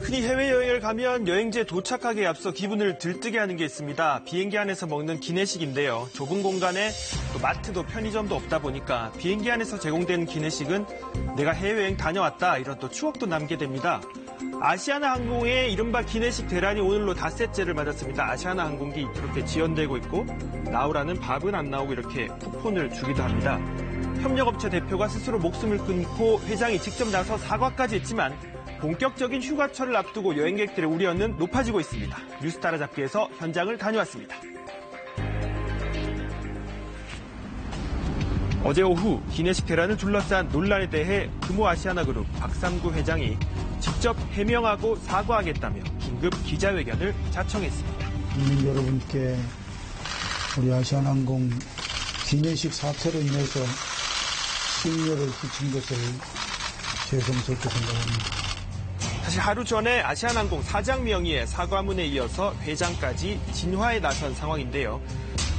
흔히 해외여행을 가면 여행지에 도착하기에 앞서 기분을 들뜨게 하는 게 있습니다. 비행기 안에서 먹는 기내식인데요. 좁은 공간에 또 마트도 편의점도 없다 보니까 비행기 안에서 제공되는 기내식은 내가 해외여행 다녀왔다 이런 또 추억도 남게 됩니다. 아시아나 항공의 이른바 기내식 대란이 오늘로 닷새째를 맞았습니다. 아시아나 항공기 이렇게 지연되고 있고 나오라는 밥은 안 나오고 이렇게 쿠폰을 주기도 합니다. 협력업체 대표가 스스로 목숨을 끊고 회장이 직접 나서 사과까지 했지만 본격적인 휴가철을 앞두고 여행객들의 우려는 높아지고 있습니다. 뉴스 따라잡기에서 현장을 다녀왔습니다. 어제 오후 기내식 대란을 둘러싼 논란에 대해 금호아시아나그룹 박삼구 회장이 직접 해명하고 사과하겠다며 긴급 기자회견을 자청했습니다. 국민 여러분께 우리 아시아나항공 기내식 사태로 인해서 심려를 끼친 것을 죄송스럽게 생각합니다. 사실 하루 전에 아시아나항공 사장 명의의 사과문에 이어서 회장까지 진화에 나선 상황인데요.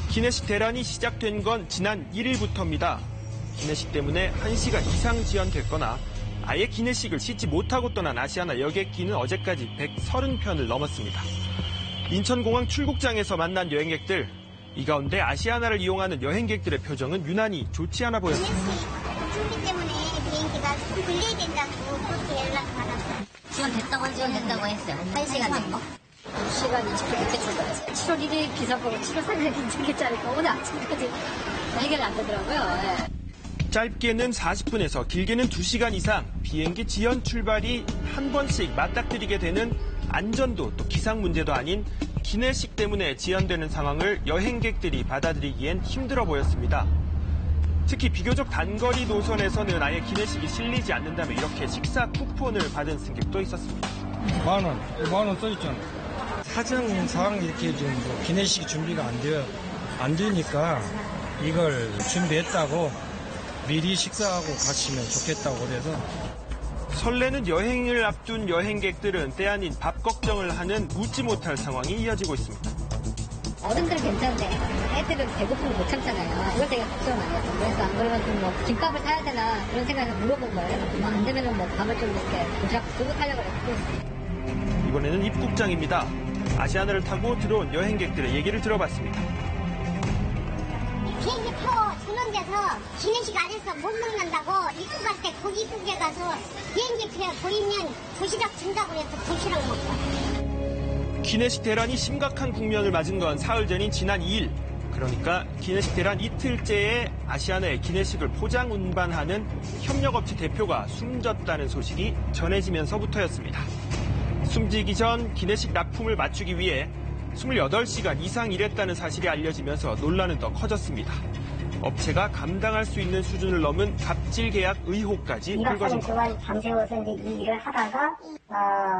기내식 대란이 시작된 건 지난 1일부터입니다. 기내식 때문에 1시간 이상 지연됐거나 아예 기내식을 싣지 못하고 떠난 아시아나 여객기는 어제까지 130편을 넘었습니다. 인천공항 출국장에서 만난 여행객들, 이 가운데 아시아나를 이용하는 여행객들의 표정은 유난히 좋지 않아 보였습니다. 준비 때문에 비행기가 조금 걸려야 된다고 그렇게 연락 받았어요. 지원됐다고 했어요. 1시간 정도. 2시간 20분 늦게 출발했어요. 7월 1일 기사 보고 7월 3일 괜찮겠자니까 오늘 아침까지 해결이 안 되더라고요. 네. 짧게는 40분에서 길게는 2시간 이상 비행기 지연 출발이 한 번씩 맞닥뜨리게 되는 안전도 또 기상 문제도 아닌 기내식 때문에 지연되는 상황을 여행객들이 받아들이기엔 힘들어 보였습니다. 특히 비교적 단거리 노선에서는 아예 기내식이 실리지 않는다며 이렇게 식사 쿠폰을 받은 승객도 있었습니다. 10,000원 써있잖아. 사정상 이렇게 좀 기내식 준비가 안 되니까 이걸 준비했다고 미리 식사하고 가시면 좋겠다고 그래서. 설레는 여행을 앞둔 여행객들은 때 아닌 밥 걱정을 하는 웃지 못할 상황이 이어지고 있습니다. 어른들은 괜찮은데 애들은 배고픔을 못 참잖아요. 그걸 되게 걱정 많이 했어요. 그래서 안 그러면 좀 김밥을 사야 되나 그런 생각을 물어본 거예요. 안 되면 밥을 좀 이렇게 도시락 들고 타려고 했고. 이번에는 입국장입니다. 아시아나를 타고 들어온 여행객들의 얘기를 들어봤습니다. 비행기 표 전원돼서 기내식 안에서 못 먹는다고 입국할 때 거기 입국에 가서 비행기 표 보이면 도시락 준다고 해서 도시락 먹어요. 기내식 대란이 심각한 국면을 맞은 건 사흘 전인 지난 2일. 그러니까 기내식 대란 이틀째에 아시아나의 기내식을 포장 운반하는 협력업체 대표가 숨졌다는 소식이 전해지면서부터였습니다. 숨지기 전 기내식 납품을 맞추기 위해 28시간 이상 일했다는 사실이 알려지면서 논란은 더 커졌습니다. 업체가 감당할 수 있는 수준을 넘은 갑질 계약 의혹까지 불거진 겁니다. 2박 3일 동안 밤새워서 이제 이 일을 하다가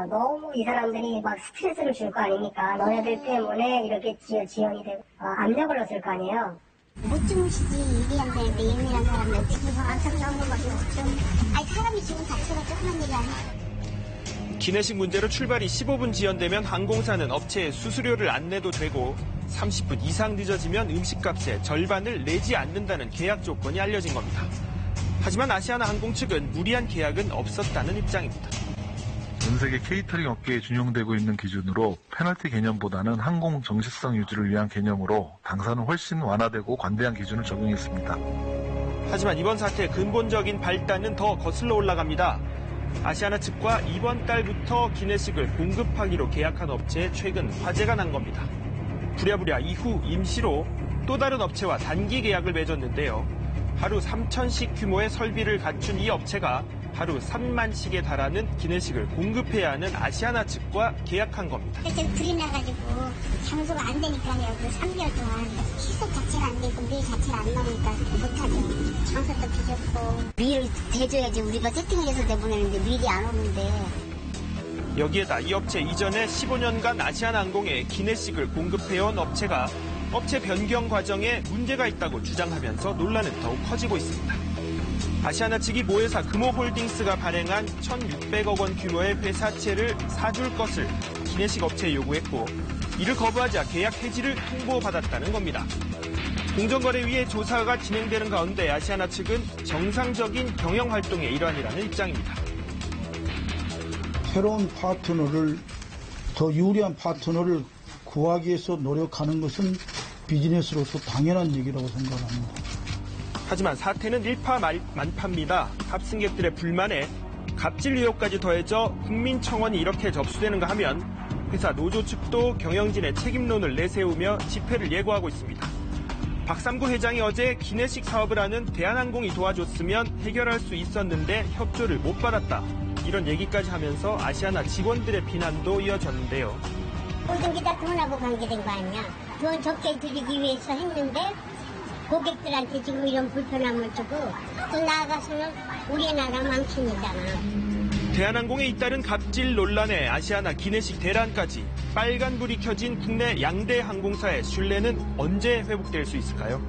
너무 이 사람들이 막 스트레스를 줄 거 아닙니까? 너네들 때문에 이렇게 지연이 되고 압력을 넣었을 거 아니에요? 못 주무시지 얘기해야 되는데 예민한 사람들 지금 안타까운 것밖에 없죠. 아니 사람이 지금 자체가 조그만 일이 아니에요. 기내식 문제로 출발이 15분 지연되면 항공사는 업체에 수수료를 안 내도 되고 30분 이상 늦어지면 음식값의 절반을 내지 않는다는 계약 조건이 알려진 겁니다. 하지만 아시아나 항공 측은 무리한 계약은 없었다는 입장입니다. 전 세계 케이터링 업계에 준용되고 있는 기준으로 페널티 개념보다는 항공 정식성 유지를 위한 개념으로 당사는 훨씬 완화되고 관대한 기준을 적용했습니다. 하지만 이번 사태의 근본적인 발단은 더 거슬러 올라갑니다. 아시아나 측과 이번 달부터 기내식을 공급하기로 계약한 업체에 최근 화재가 난 겁니다. 부랴부랴 이후 임시로 또 다른 업체와 단기 계약을 맺었는데요. 하루 3,000식 규모의 설비를 갖춘 이 업체가 하루 3만씩에 달하는 기내식을 공급해야 하는 아시아나 측과 계약한 겁니다. 지금 불이 나가지고 장소가 안 되니까요. 그 3개월 동안 식속 자체가 안 되고 밀 자체가 안 나오니까 못하죠. 장소도 비좁고 밀을 대줘야지 우리가 세팅을 해서 내보내는데 밀이 안 오는데. 여기에다 이 업체 이전에 15년간 아시아나 항공에 기내식을 공급해온 업체가 업체 변경 과정에 문제가 있다고 주장하면서 논란은 더욱 커지고 있습니다. 아시아나 측이 모회사 금호홀딩스가 발행한 1,600억 원 규모의 회사채를 사줄 것을 기내식 업체에 요구했고 이를 거부하자 계약 해지를 통보받았다는 겁니다. 공정거래위의 조사가 진행되는 가운데 아시아나 측은 정상적인 경영활동의 일환이라는 입장입니다. 새로운 파트너를, 더 유리한 파트너를 구하기 위해서 노력하는 것은 비즈니스로서 당연한 얘기라고 생각합니다. 하지만 사태는 일파만파입니다. 탑승객들의 불만에 갑질 의혹까지 더해져 국민청원이 이렇게 접수되는가 하면 회사 노조 측도 경영진의 책임론을 내세우며 집회를 예고하고 있습니다. 박삼구 회장이 어제 기내식 사업을 하는 대한항공이 도와줬으면 해결할 수 있었는데 협조를 못 받았다. 이런 얘기까지 하면서 아시아나 직원들의 비난도 이어졌는데요. 모든 게 다 돈하고 관계된 거 아니야. 돈 적게 들이기 위해서 했는데 고객들한테 지금 이런 불편함을 주고 또 나아가서는 우리나라 망신이잖아. 대한항공에 잇따른 갑질 논란에 아시아나 기내식 대란까지 빨간불이 켜진 국내 양대 항공사의 신뢰는 언제 회복될 수 있을까요?